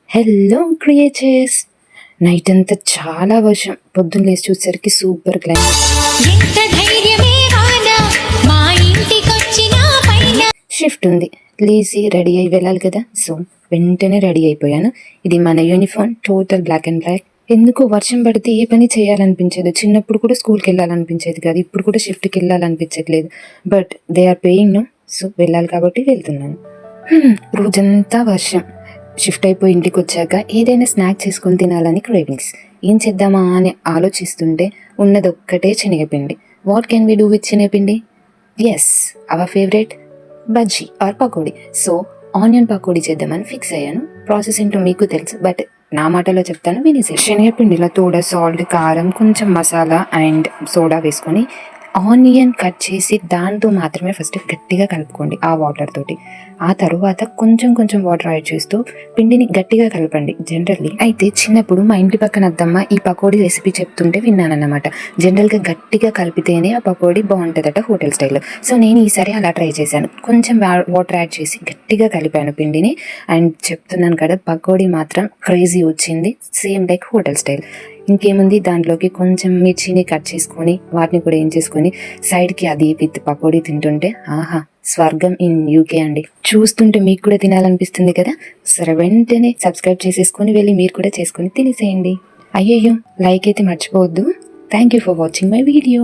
Hello creatures. Night అంతా చాలా వర్షం, పొద్దున్న లేచి చూసేసరికి సూపర్ క్లైమేట్. షిఫ్ట్ ఉంది, లేచి రెడీ అయి వెళ్ళాలి కదా, సో వెంటనే రెడీ అయిపోయాను. ఇది మన uniform, total black and black. ఎందుకు వర్షం పడితే ఏ పని చేయాలనిపించదు. చిన్నప్పుడు కూడా స్కూల్కి వెళ్ళాలనిపించేది కాదు, ఇప్పుడు కూడా షిఫ్ట్కి వెళ్ళాలనిపించట్లేదు. But they are paying no, so వెళ్ళాలి కాబట్టి వెళ్తున్నాను. రోజంతా వర్షం. షిఫ్ట్ అయిపోయి ఇంటికి వచ్చాక ఏదైనా స్నాక్ చేసుకొని తినాలని క్రేవింగ్స్. ఏం చేద్దామా అని ఆలోచిస్తుంటే ఉన్నది ఒక్కటే శనగపిండి. What can we do with శనగపిండి? Yes, our favourite bajji or pakodi. So onion pakodi చేద్దామని ఫిక్స్ అయ్యాను. ప్రాసెస్ ఏంటో మీకు తెలుసు, బట్ నా మాటలో చెప్తాను వినేసి. శనగపిండిలో తోడ సాల్ట్, కారం, కొంచెం మసాలా అండ్ సోడా వేసుకొని ఆనియన్ కట్ చేసి దాంతో మాత్రమే ఫస్ట్ గట్టిగా కలుపుకోండి ఆ వాటర్ తోటి. ఆ తరువాత కొంచెం కొంచెం వాటర్ యాడ్ చేస్తూ పిండిని గట్టిగా కలపండి. జనరల్లీ అయితే చిన్నప్పుడు మా ఇంటి పక్కన అద్దమ్మ ఈ పకోడీ రెసిపీ చెప్తుంటే విన్నానన్నమాట. జనరల్గా గట్టిగా కలిపితేనే ఆ పకోడీ బాగుంటుందట హోటల్ స్టైల్లో. సో నేను ఈసారి అలా ట్రై చేశాను. కొంచెం వాటర్ యాడ్ చేసి గట్టిగా కలిపాను పిండిని. అండ్ చెప్తున్నాను కదా, పకోడీ మాత్రం క్రేజీ వచ్చింది, సేమ్ లైక్ హోటల్ స్టైల్. ఇంకేముంది, దాంట్లోకి కొంచెం మిర్చిని కట్ చేసుకొని వాటిని కూడా ఏం చేసుకొని సైడ్కి అది విత్ పకోడీ తింటుంటే ఆహా, స్వర్గం ఇన్ యూకే అండి. చూస్తుంటే మీకు కూడా తినాలనిపిస్తుంది కదా. సరే, వెంటనే సబ్స్క్రైబ్ చేసేసుకొని వెళ్ళి మీరు కూడా చేసుకొని తినేసేయండి. అయ్యయ్యో, లైక్ అయితే మర్చిపోవద్దు. Thank you for watching my video.